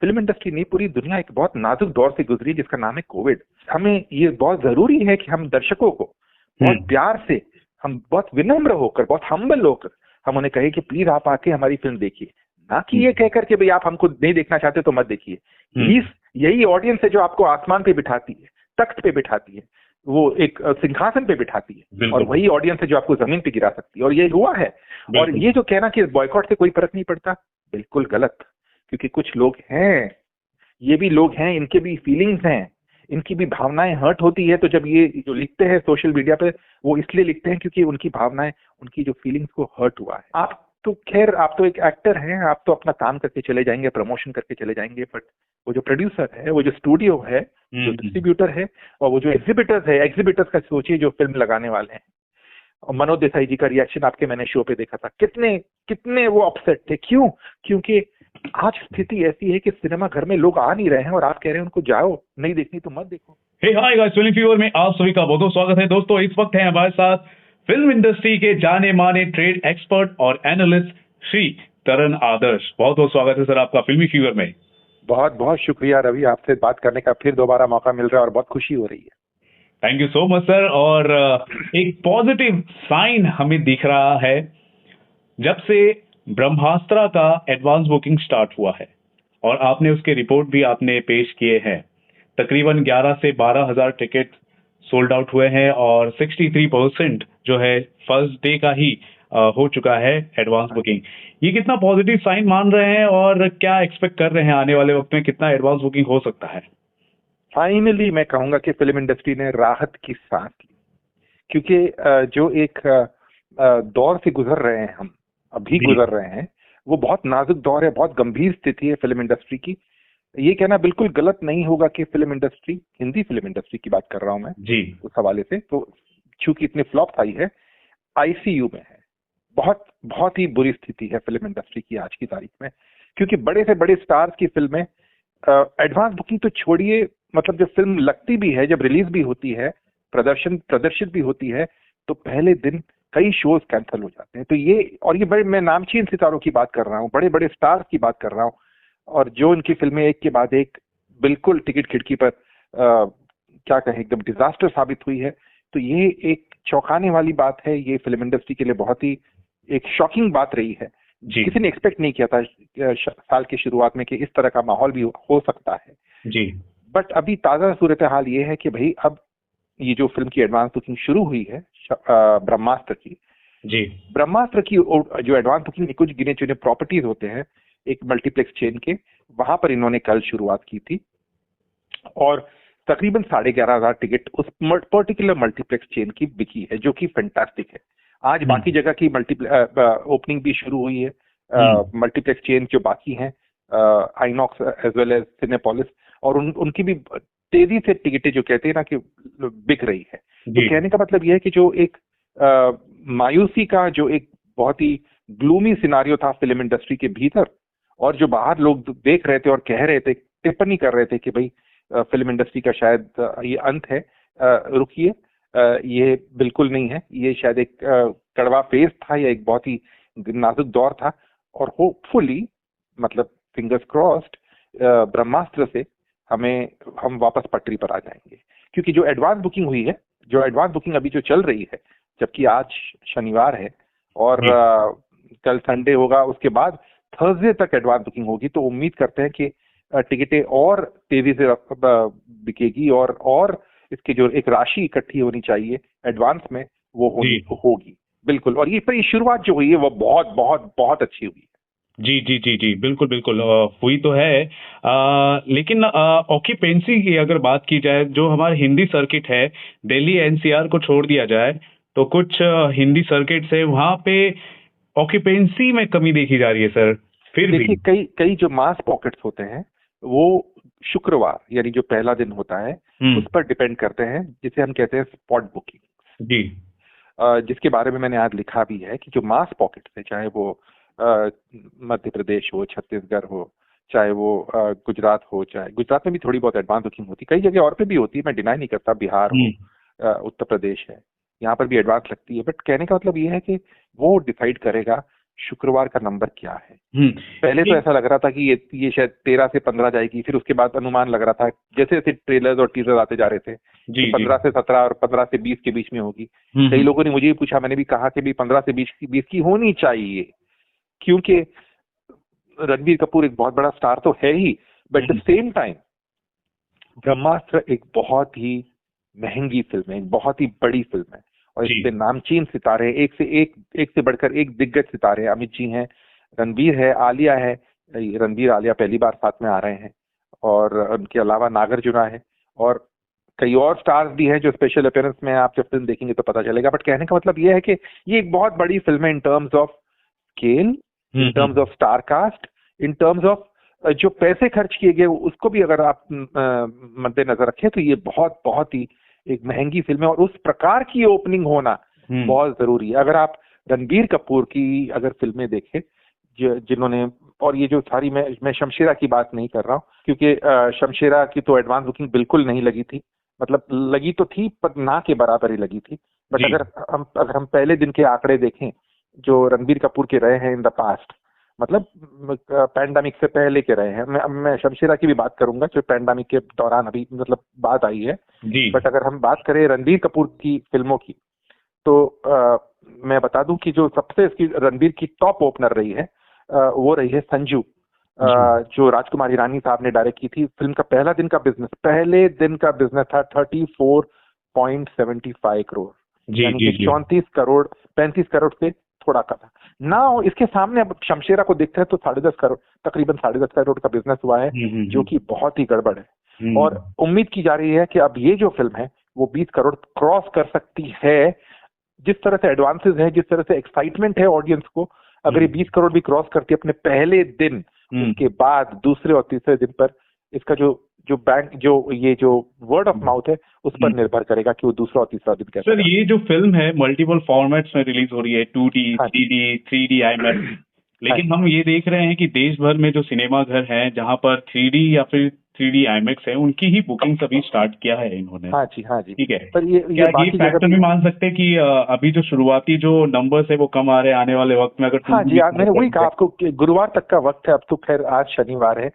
Film industry नहीं, पूरी दुनिया एक बहुत नाजुक दौर से गुजरी जिसका नाम है कोविड। हमें ये बहुत जरूरी है कि हम दर्शकों को बहुत प्यार से, हम बहुत विनम्र होकर, बहुत हम्बल होकर हम उन्हें कहें कि प्लीज आप आके हमारी फिल्म देखिए, ना कि ये कहकर के भाई आप हमको नहीं देखना चाहते तो मत देखिए। प्लीज, यही ऑडियंस है जो आपको आसमान पे बिठाती है, तख्त पे बिठाती है, वो एक सिंहासन पे बिठाती है, और वही ऑडियंस है जो आपको जमीन पे गिरा सकती है, और ये हुआ है। और ये जो कहना कि बॉयकॉट से कोई फर्क नहीं पड़ता, बिल्कुल गलत। क्योंकि कुछ लोग हैं, ये भी लोग हैं, इनके भी फीलिंग्स हैं, इनकी भी भावनाएं हर्ट होती है। तो जब ये जो लिखते हैं सोशल मीडिया पे, वो इसलिए लिखते हैं क्योंकि उनकी भावनाएं, उनकी जो फीलिंग्स को हर्ट हुआ है। आप तो खैर, आप तो एक एक्टर हैं, आप तो अपना काम करके चले जाएंगे, प्रमोशन करके चले जाएंगे, बट वो जो प्रोड्यूसर है, वो जो स्टूडियो है, जो डिस्ट्रीब्यूटर है, और वो जो एग्जिबिटर्स है, एग्जिबिटर्स का सोचिए जो फिल्म लगाने वाले हैं। और मनोज देसाई जी का रिएक्शन आपके मैंने शो पे देखा था, कितने कितने वो अपसेट थे। क्यों? क्योंकि आज स्थिति ऐसी है कि सिनेमा घर में लोग आ नहीं रहे हैं, और आप कह रहे हैं उनको जाओ, नहीं देखनी तो मत देखो। हे हाय गाइस, फिल्म फीवर में आप सभी का बहुत बहुत स्वागत है। दोस्तों, इस वक्त है हमारे साथ फिल्म इंडस्ट्री के जाने माने ट्रेड एक्सपर्ट और एनालिस्ट श्री तरन आदर्श। बहुत बहुत स्वागत है सर आपका फिल्मी फीवर में। बहुत बहुत शुक्रिया रवि, आपसे बात करने का फिर दोबारा मौका मिल रहा है और बहुत खुशी हो रही है। Thank you so much sir. और एक पॉजिटिव साइन हमें दिख रहा है जब से ब्रह्मास्त्र का एडवांस बुकिंग स्टार्ट हुआ है, और आपने उसके रिपोर्ट भी आपने पेश किए हैं। तकरीबन 11 से 12 हजार टिकट सोल्ड आउट हुए हैं, और 63% जो है फर्स्ट डे का ही हो चुका है एडवांस बुकिंग। ये कितना पॉजिटिव साइन मान रहे हैं, और क्या एक्सपेक्ट कर रहे हैं आने वाले वक्त में कितना एडवांस बुकिंग हो सकता है? फाइनली मैं कहूंगा कि फिल्म इंडस्ट्री ने राहत की सांस ली, क्योंकि जो एक दौर से गुजर रहे हैं, हम अभी गुजर रहे हैं, वो बहुत नाजुक दौर है, बहुत गंभीर स्थिति है फिल्म इंडस्ट्री की। ये कहना बिल्कुल गलत नहीं होगा कि film industry, Hindi film industry की बात कर रहा हूं मैं जी, उस हवाले से, तो चूंकि इतने फ्लॉप आई है, आईसीयू में है। बहुत बहुत ही बुरी स्थिति है फिल्म इंडस्ट्री की आज की तारीख में, क्योंकि बड़े से बड़े स्टार्स की फिल्में, एडवांस बुकिंग तो छोड़िए, मतलब जब फिल्म लगती भी है, जब रिलीज भी होती है, प्रदर्शित भी होती है, तो पहले दिन कई शोज कैंसिल हो जाते हैं। तो ये, और ये बड़े, मैं नामचीन सितारों की बात कर रहा हूँ, बड़े बड़े स्टार्स की बात कर रहा हूँ, और जो इनकी फिल्में एक के बाद एक बिल्कुल टिकट खिड़की पर क्या कहें, एकदम डिजास्टर साबित हुई है। तो ये एक चौंकाने वाली बात है, ये फिल्म इंडस्ट्री के लिए बहुत ही एक शॉकिंग बात रही है। किसी ने एक्सपेक्ट नहीं किया था साल की शुरुआत में कि इस तरह का माहौल भी हो सकता है जी। बट अभी ताजा सूरत हाल ये है कि भाई, अब ये जो फिल्म की एडवांस बुकिंग शुरू हुई है ब्रह्मास्त्र की, जी, ब्रह्मास्त्र की जो एडवांस बुकिंग कुछ गिने चुने प्रॉपर्टीज होते हैं एक मल्टीप्लेक्स चेन के, वहां पर इन्होंने कल शुरुआत की थी, और तकरीबन 11,500 टिकट उस पर्टिकुलर मल्टीप्लेक्स चेन की बिकी है, जो कि फैंटास्टिक है। आज बाकी जगह की ओपनिंग भी शुरू हुई है, मल्टीप्लेक्स चेन जो बाकी हैं, INOX as well as Cinepolis, और उनकी भी तेजी से टिकटें जो कहते हैं ना कि बिक रही है। तो कहने का मतलब यह है कि जो एक मायूसी का जो एक बहुत ही ग्लूमी सिनारियो था फिल्म इंडस्ट्री के भीतर, और जो बाहर लोग देख रहे थे और कह रहे थे, टिप्पणी कर रहे थे कि भाई फिल्म इंडस्ट्री का शायद ये अंत है, रुकिए, ये बिल्कुल नहीं है, ये शायद एक कड़वा फेज था, या एक बहुत ही नाजुक दौर था, और होपफुली, मतलब फिंगर्स क्रॉस्ड, ब्रह्मास्त्र से हम वापस पटरी पर आ जाएंगे। क्योंकि जो एडवांस बुकिंग हुई है, जो एडवांस बुकिंग अभी जो चल रही है, जबकि आज शनिवार है और कल संडे होगा, उसके बाद थर्सडे तक एडवांस बुकिंग होगी, तो उम्मीद करते हैं कि टिकटें और तेजी से बिकेगी, और इसकी जो एक राशि इकट्ठी होनी चाहिए एडवांस में, वो होगी बिल्कुल। और ये शुरुआत जो हुई है वो बहुत बहुत बहुत अच्छी हुई है। जी जी जी जी, बिल्कुल बिल्कुल हुई तो है। लेकिन ऑक्यूपेंसी की अगर बात की जाए, जो हमारे हिंदी सर्किट है, दिल्ली एनसीआर को छोड़ दिया जाए तो कुछ हिंदी सर्किट है, वहां पे ऑक्यूपेंसी में कमी देखी जा रही है सर। फिर देखिए, कई जो मास पॉकेट्स होते हैं, वो शुक्रवार यानी जो पहला दिन होता है उस पर डिपेंड करते हैं, जिसे हम कहते हैं स्पॉट बुकिंग जी, जिसके बारे में मैंने आज लिखा भी है कि जो मास पॉकेट्स है, चाहे वो मध्य प्रदेश हो, छत्तीसगढ़ हो, चाहे वो गुजरात हो, चाहे गुजरात में भी थोड़ी बहुत एडवांस बुकिंग होती है, कई जगह और पे भी होती है, मैं डिनाई नहीं करता, बिहार हो, उत्तर प्रदेश है, यहाँ पर भी एडवांस लगती है। बट कहने का मतलब ये है कि वो डिसाइड करेगा शुक्रवार का नंबर क्या है। हम्म। पहले तो ऐसा लग रहा था कि ये शायद 13 से 15 जाएगी, फिर उसके बाद अनुमान लग रहा था जैसे जैसे ट्रेलर्स और टीजर आते जा रहे थे जी कि 15 से 17 और 15 से 20 के बीच में होगी। कई लोगों ने मुझे भी पूछा, मैंने भी कहा कि भी 15 से 20 की होनी चाहिए, क्योंकि रणबीर कपूर एक बहुत बड़ा स्टार तो है ही, but at the same time Brahmastra एक बहुत ही महंगी फिल्म है, एक बहुत ही बड़ी फिल्म है, और इसमें नामचीन सितारे, एक से बढ़कर एक दिग्गज सितारे, अमित जी हैं, रणबीर है, आलिया है, रणबीर आलिया पहली बार साथ में आ रहे हैं, और उनके अलावा नागार्जुना है, और कई और स्टार्स भी हैं जो स्पेशल अपीयरेंस में, आप जब फिल्म देखेंगे तो पता चलेगा। बट कहने का मतलब ये है कि ये एक बहुत बड़ी फिल्म है in terms of scale, in terms of star cast, in terms of जो पैसे खर्च किए गए उसको भी अगर आप मद्देनजर रखें तो ये बहुत बहुत ही एक महंगी फिल्म है, और उस प्रकार की ओपनिंग होना बहुत जरूरी है। अगर आप रणबीर कपूर की अगर फिल्में देखें जिन्होंने, और ये जो सारी, मैं शमशेरा की बात नहीं कर रहा हूँ, क्योंकि शमशेरा की तो एडवांस बुकिंग बिल्कुल नहीं लगी थी, मतलब लगी तो थी पर ना के बराबर ही लगी थी। बट अगर हम पहले दिन के आंकड़े देखें जो रणबीर कपूर के रहे हैं इन द पास्ट, मतलब पैंडेमिक से पहले के रहे हैं, मैं शमशेरा की भी बात करूंगा जो पैंडेमिक के दौरान अभी मतलब बात आई है, बट अगर हम बात करें रणबीर कपूर की फिल्मों की तो मैं बता दूं कि जो सबसे इसकी रणबीर की टॉप ओपनर रही है वो रही है संजू, जो राजकुमार हिरानी साहब ने डायरेक्ट की थी। फिल्म का पहले दिन का बिजनेस था 34.75 करोड़, यानी कि 35 करोड़ से थोड़ा का था ना। इसके सामने अब शमशेरा को देखते हैं तो 10.5 करोड़, तकरीबन 10.5 करोड़ का बिजनेस हुआ है, जो कि बहुत ही गड़बड़ है। और उम्मीद की जा रही है कि अब ये जो फिल्म है वो 20 करोड़ क्रॉस कर सकती है। जिस तरह से एडवांसेस है, जिस तरह से एक्साइटमेंट है ऑडियंस को, अगर ये 20 करोड़ भी क्रॉस करती है अपने पहले दिन, उसके बाद दूसरे और तीसरे दिन पर इसका जो बैंक जो वर्ड ऑफ माउथ है उस पर निर्भर करेगा कि वो दूसरा और तीसरा दिन कैसा। सर, ये जो फिल्म है मल्टीपल फॉर्मेट्स में रिलीज हो रही है, 2D, 3D, 3D IMAX, लेकिन हम ये देख रहे हैं कि देश भर में जो सिनेमा घर हैं जहां पर 3D या फिर 3D IMAX है, उनकी ही बुकिंग अभी स्टार्ट किया है इन्होंने। हाँ जी ठीक है। पर ये फैक्टर भी मान सकते हैं कि अभी जो शुरुआती जो नंबर्स है वो कम आ रहे हैं, आने वाले वक्त में अगर। हाँ जी, मैंने वही कहा आपको कि गुरुवार तक का वक्त है। अब तो खैर आज शनिवार है,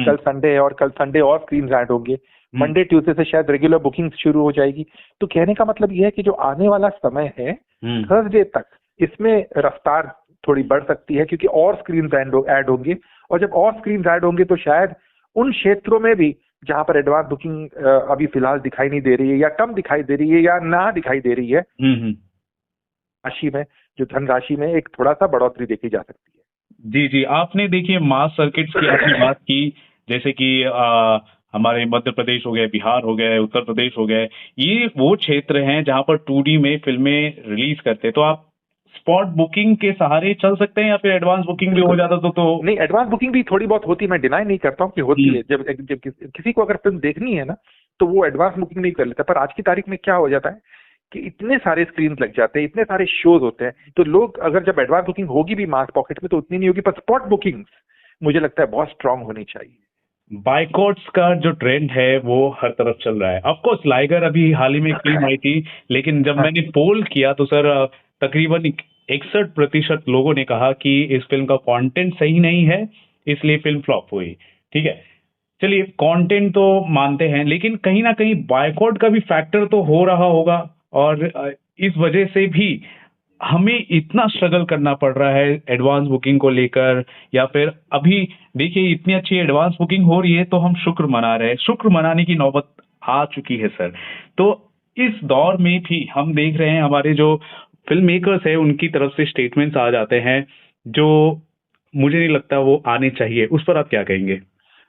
कल संडे है, और कल संडे और स्क्रीन ऐड होंगे, मंडे ट्यूसडे से शायद रेगुलर बुकिंग शुरू हो जाएगी। तो कहने का मतलब यह है कि जो आने वाला समय है थर्सडे तक, इसमें रफ्तार थोड़ी बढ़ सकती है, क्योंकि और स्क्रीन ऐड होंगे, और जब और स्क्रीन ऐड होंगे तो शायद उन क्षेत्रों में भी जहां पर एडवांस बुकिंग अभी फिलहाल दिखाई नहीं दे रही है, या कम दिखाई दे रही है, या ना दिखाई दे रही है, राशि में, जो धनराशि में एक थोड़ा सा बढ़ोतरी देखी जा सकती है। जी, आपने देखिए मास सर्किट्स की आपने बात की, जैसे कि हमारे मध्य प्रदेश हो गए, बिहार हो गए, उत्तर प्रदेश हो गए, ये वो क्षेत्र हैं जहां पर 2D में फिल्में रिलीज करते हैं। तो आप स्पॉट बुकिंग के सहारे चल सकते हैं या फिर एडवांस बुकिंग भी हो जाता तो नहीं, एडवांस बुकिंग भी थोड़ी बहुत होती है, मैं डिनाई नहीं करता हूँ कि होती है। जब किसी को अगर फिल्म देखनी है ना तो वो एडवांस बुकिंग नहीं कर लेता। पर आज की तारीख में क्या हो जाता है कि इतने सारे स्क्रीन लग जाते हैं, इतने सारे शोज होते हैं, तो लोग अगर जब एडवांस बुकिंग होगी भी मास पॉकेट में तो उतनी नहीं होगी, पर स्पॉट बुकिंग मुझे लगता है बहुत स्ट्रांग होनी चाहिए। बाइकआउट्स का जो ट्रेंड है वो हर तरफ चल रहा है। ऑफ कोर्स लाइगर अभी हाल ही में फिल्म आई थी, लेकिन जब मैंने पोल किया तो सर तकरीबन 61% लोगों ने कहा कि इस फिल्म का कंटेंट सही नहीं है, इसलिए फिल्म फ्लॉप हुई। ठीक है, चलिए कंटेंट तो मानते हैं, लेकिन कहीं ना कहीं बायकॉट का भी फैक्टर तो हो रहा होगा, और इस वजह से भी हमें इतना स्ट्रगल करना पड़ रहा है एडवांस बुकिंग को लेकर। या फिर अभी देखिए इतनी अच्छी एडवांस बुकिंग हो रही है तो हम शुक्र मना रहे हैं, शुक्र मनाने की नौबत आ चुकी है सर। तो इस दौर में भी हम देख रहे हैं हमारे जो फिल्म मेकर्स है उनकी तरफ से स्टेटमेंट्स आ जाते हैं जो मुझे नहीं लगता वो आने चाहिए। उस पर आप क्या कहेंगे?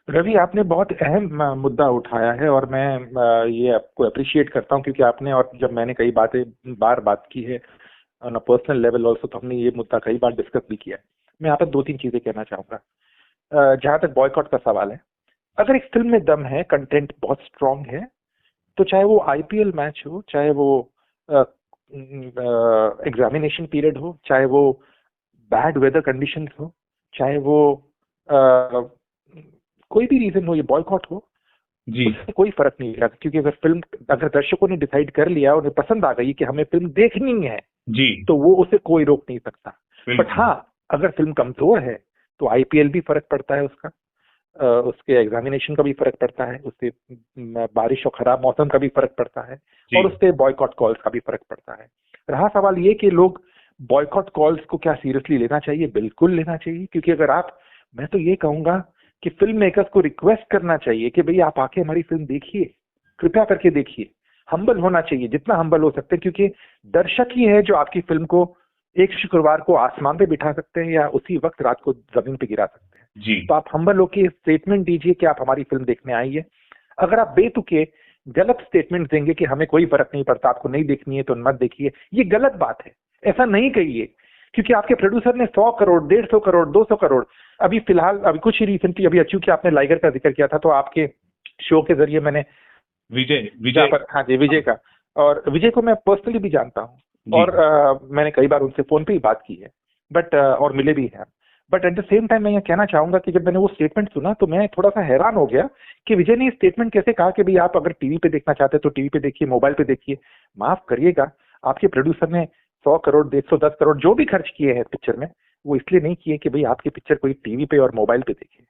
रवि, आपने बहुत अहम मुद्दा उठाया है, और मैं ये आपको अप्रिशिएट करता हूं, क्योंकि आपने, और जब मैंने कई बात की है on a personal level also, तो हमने ये मुद्दा कई बार डिस्कस भी किया है। मैं यहाँ पर 2-3 चीजें कहना चाहूंगा। जहां तक बॉयकॉट का सवाल है, अगर एक फिल्म में दम है, कंटेंट बहुत स्ट्रांग है, तो चाहे वो IPL मैच हो, चाहे वो एग्जामिनेशन पीरियड हो, चाहे वो बैड वेदर कंडीशंस हो, चाहे वो कोई भी रीजन हो, ये बॉयकॉट हो, उससे कोई फर्क नहीं पड़ता। क्योंकि अगर दर्शकों ने डिसाइड कर लिया, उन्हें पसंद आ गई कि हमें फिल्म देखनी है, तो वो उसे कोई रोक नहीं सकता। बट हाँ, अगर फिल्म कमजोर है तो आईपीएल भी फर्क पड़ता है उसका, उसके एग्जामिनेशन का भी फर्क पड़ता है, उससे बारिश और खराब मौसम का भी फर्क पड़ता है, और उससे बॉयकॉट कॉल्स का भी फर्क पड़ता है। रहा सवाल ये कि लोग बॉयकॉट कॉल्स को क्या सीरियसली लेना चाहिए? बिल्कुल लेना चाहिए, क्योंकि अगर आप, मैं तो ये कहूंगा कि फिल्म मेकर्स को रिक्वेस्ट करना चाहिए कि भाई आप आके हमारी फिल्म देखिए, कृपया करके देखिए। हम्बल होना चाहिए, जितना हम्बल हो सकते हैं, क्योंकि दर्शक ही है जो आपकी फिल्म को एक शुक्रवार को आसमान पे बिठा सकते हैं या उसी वक्त रात को जमीन पे गिरा सकते हैं जी। तो आप हम्बल होके स्टेटमेंट दीजिए कि आप हमारी फिल्म देखने आइए। अगर आप बेतुके गलत स्टेटमेंट देंगे कि हमें कोई फर्क नहीं पड़ता, आपको नहीं देखनी है तो मत देखिए, ये गलत बात है, ऐसा नहीं कहिए। क्योंकि आपके प्रोड्यूसर ने 100 करोड़, 150 करोड़, 200 करोड़, अभी फिलहाल अभी कुछ ही रिसेंटली अभी अचूक आपने लाइगर का जिक्र किया था, तो आपके शो के जरिए मैंने विजय हाँ जी, विजय का, और विजय को मैं पर्सनली भी जानता हूँ और मैंने कई बार उनसे फोन पे ही बात की है, बट और मिले भी हैं। But at the same time मैं ये कहना चाहूंगा कि जब मैंने वो स्टेटमेंट सुना तो मैं थोड़ा सा हैरान हो गया कि विजय ने स्टेटमेंट कैसे कहा कि भाई आप अगर टीवी पे देखना चाहते हैं तो टीवी पे देखिए, मोबाइल पे देखिए। माफ करिएगा, आपके प्रोड्यूसर ने 100 करोड़, 110 करोड़ जो भी खर्च किए हैं पिक्चर में, वो इसलिए नहीं किए कि भाई आपकी पिक्चर कोई टीवी पे और मोबाइल पे देखे।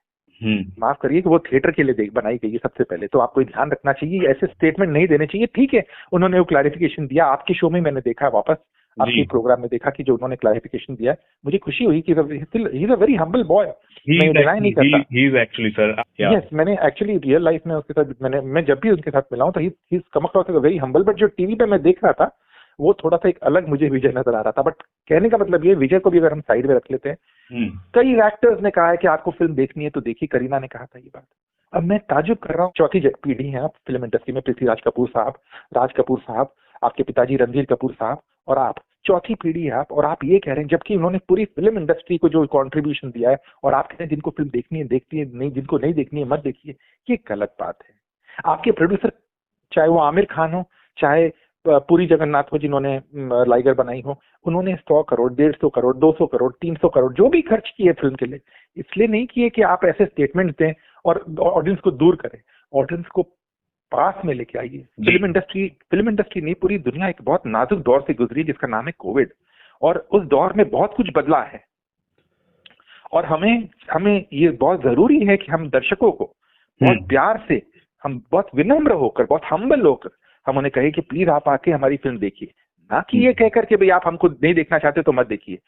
माफ करिए कि वो थिएटर के लिए बनाई गई है सबसे पहले, तो आपको ध्यान रखना चाहिए, ऐसे स्टेटमेंट नहीं देने चाहिए। ठीक है, उन्होंने वो क्लैरिफिकेशन दिया, आपके शो में मैंने देखा वापस, आपके प्रोग्राम में देखा कि जो उन्होंने क्लैरिफिकेशन दिया, मुझे खुशी हुई कि he is a very humble boy. मैं डिनाई नहीं करता, he is actually sir, yeah. Yes, मैंने एक्चुअली रियल लाइफ में उसके साथ मैं जब भी उनके साथ मिला हूं तो he is come across as a very humble, but जो टीवी पे मैं देख रहा था वो थोड़ा सा एक अलग मुझे विजय नजर आ रहा था। बट कहने का मतलब ये, विजय को भी अगर हम साइड में रख लेते हैं, कई एक्टर्स ने कहा है कि आपको फिल्म देखनी है तो देखिए, करीना ने कहा था ये बात। अब मैं ताजुब कर रहा हूँ, चौथी पीढ़ी है आप फिल्म इंडस्ट्री में, पृथ्वीराज कपूर साहब, राज कपूर साहब, आपके पिताजी रणधीर कपूर साहब, और आप चौथी पीढ़ी है आप, और आप ये कह रहे हैं, जबकि उन्होंने पूरी फिल्म इंडस्ट्री को जो कंट्रीब्यूशन दिया है, और आप कह रहे हैं जिनको फिल्म देखनी है देखती है, नहीं जिनको नहीं देखनी है मत देखिए। ये गलत बात है। आपके प्रोड्यूसर, चाहे वो आमिर खान हो, चाहे पुरी जगन्नाथ हो जिन्होंने लाइगर बनाई हो, उन्होंने 100 करोड़, 150 करोड़, 200 करोड़, 300 करोड़ जो भी खर्च किए फिल्म के लिए, इसलिए नहीं किए कि आप ऐसे स्टेटमेंट दें और ऑडियंस को दूर करें। ऑडियंस को पास में लेके आइए। फिल्म इंडस्ट्री नहीं, पूरी दुनिया एक बहुत नाजुक दौर से गुजरी जिसका नाम है कोविड, और उस दौर में बहुत कुछ बदला है, और हमें ये बहुत जरूरी है कि हम दर्शकों को बहुत प्यार से, हम बहुत विनम्र होकर, बहुत हम्बल होकर हम उन्हें कहे कि प्लीज आप आके हमारी फिल्म देखिए, ना कि ये कहकर के भाई आप हमको नहीं देखना चाहते तो मत देखिए।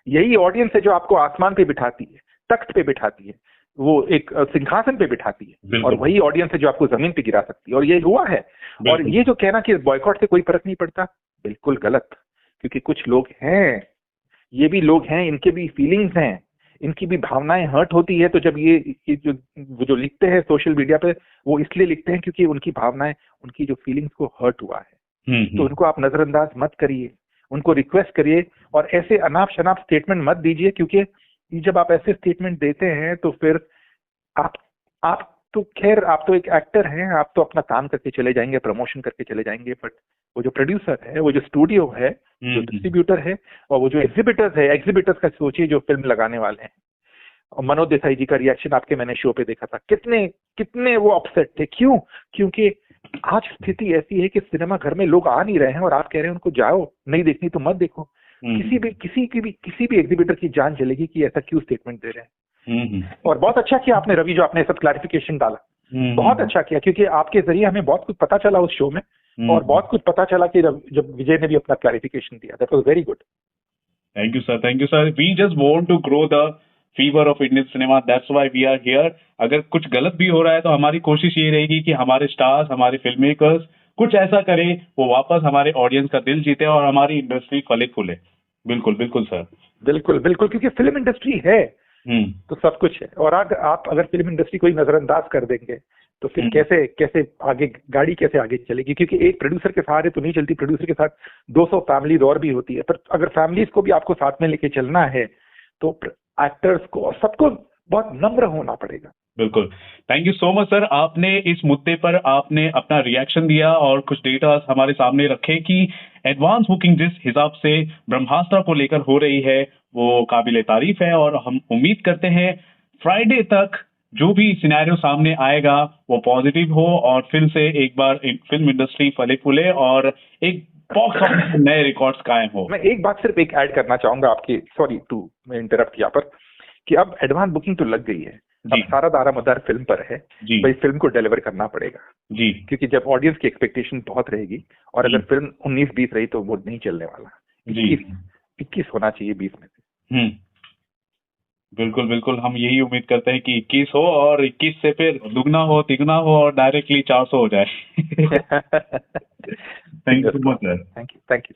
यही ऑडियंस है जो आपको आसमान पे बिठाती है, तख्त पे बिठाती है, वो एक सिंहासन पे बिठाती है, और वही ऑडियंस है जो आपको जमीन पे गिरा सकती है, और ये हुआ है। और ये जो कहना कि बॉयकॉट से कोई फर्क नहीं पड़ता, बिल्कुल गलत। क्योंकि कुछ लोग हैं, ये भी लोग हैं, इनके भी फीलिंग्स हैं, इनकी भी भावनाएं हर्ट होती है। तो जब ये जो लिखते हैं सोशल मीडिया पे, वो इसलिए लिखते हैं क्योंकि उनकी भावनाएं, उनकी जो फीलिंग्स को हर्ट हुआ है। तो उनको आप नजरअंदाज मत करिए, उनको रिक्वेस्ट करिए, और ऐसे अनाप शनाप स्टेटमेंट मत दीजिए, क्योंकि जब आप ऐसे स्टेटमेंट देते हैं तो फिर आप तो खैर, आप तो एक एक्टर हैं, आप तो अपना काम करके चले जाएंगे, प्रमोशन करके चले जाएंगे, बट वो जो प्रोड्यूसर है, वो जो स्टूडियो है, जो डिस्ट्रीब्यूटर है, और वो जो एग्जिबिटर्स का सोचिए जो फिल्म लगाने वाले हैं। और मनोज देसाई जी का रिएक्शन आपके मैंने शो पे देखा था, कितने वो अपसेट थे। क्यों? क्योंकि आज स्थिति ऐसी है कि सिनेमा घर में लोग आ नहीं रहे हैं, और आप कह रहे हैं उनको जाओ, नहीं देखनी तो मत देखो। किसी भी एग्जिबिटर की जान चलेगी कि ऐसा क्यों स्टेटमेंट दे रहे हैं। और बहुत अच्छा किया आपने रवि, जो आपने सब क्लैरिफिकेशन डाला, बहुत अच्छा किया, क्योंकि आपके जरिए हमें बहुत कुछ पता चला उस शो में, और बहुत कुछ पता चला कि जब विजय ने भी अपना क्लैरिफिकेशन दिया, that was very good. Thank you sir. We just want to grow the fever of Indian cinema, that's why we are here. अगर कुछ गलत भी हो रहा है तो हमारी कोशिश ये रहेगी कि हमारे स्टार्स, हमारे फिल्म मेकर्स कुछ ऐसा करें, वो वापस हमारे ऑडियंस का दिल जीते और हमारी इंडस्ट्री फले फूले। बिल्कुल सर, बिल्कुल, क्योंकि फिल्म इंडस्ट्री है तो सब कुछ है। और आप अगर फिल्म इंडस्ट्री को ही नजरअंदाज कर देंगे तो फिर कैसे आगे गाड़ी कैसे आगे चलेगी? क्योंकि एक प्रोड्यूसर के सहारे तो नहीं चलती, प्रोड्यूसर के साथ 200 फैमिलीज और भी होती है। पर अगर फैमिलीज को भी आपको साथ में लेके चलना है तो एक्टर्स को, सबको बहुत नम्र होना पड़ेगा। बिल्कुल। Thank you so much sir, आपने इस मुद्दे पर आपने अपना रिएक्शन दिया और कुछ डेटा हमारे सामने रखे कि एडवांस बुकिंग जिस हिसाब से ब्रह्मास्त्र को लेकर हो रही है वो काबिले तारीफ है, और हम उम्मीद करते हैं फ्राइडे तक जो भी सिनेरियो सामने आएगा वो पॉजिटिव हो और फिर से एक बार फिल्म इंडस्ट्री फले फूले और एक बॉक्स ऑफिस पे नए रिकॉर्ड्स कायम हो। मैं एक बात सिर्फ एक ऐड करना चाहूंगा आपकी, सॉरी टू मैं इंटरप्ट किया पर, कि अब एडवांस बुकिंग तो लग गई है, अब सारा दारोमदार फिल्म पर है, भाई फिल्म को डिलीवर करना पड़ेगा जी, क्योंकि जब ऑडियंस की एक्सपेक्टेशन बहुत रहेगी, और अगर फिल्म 19-20 रही तो वो नहीं चलने वाला, 21 होना चाहिए 20 में से। बिल्कुल बिल्कुल, हम यही उम्मीद करते हैं कि 21 हो, और 21 से फिर दुगना हो, तिगुना हो, और डायरेक्टली 400 हो जाए। Thank you so much sir. Thank you.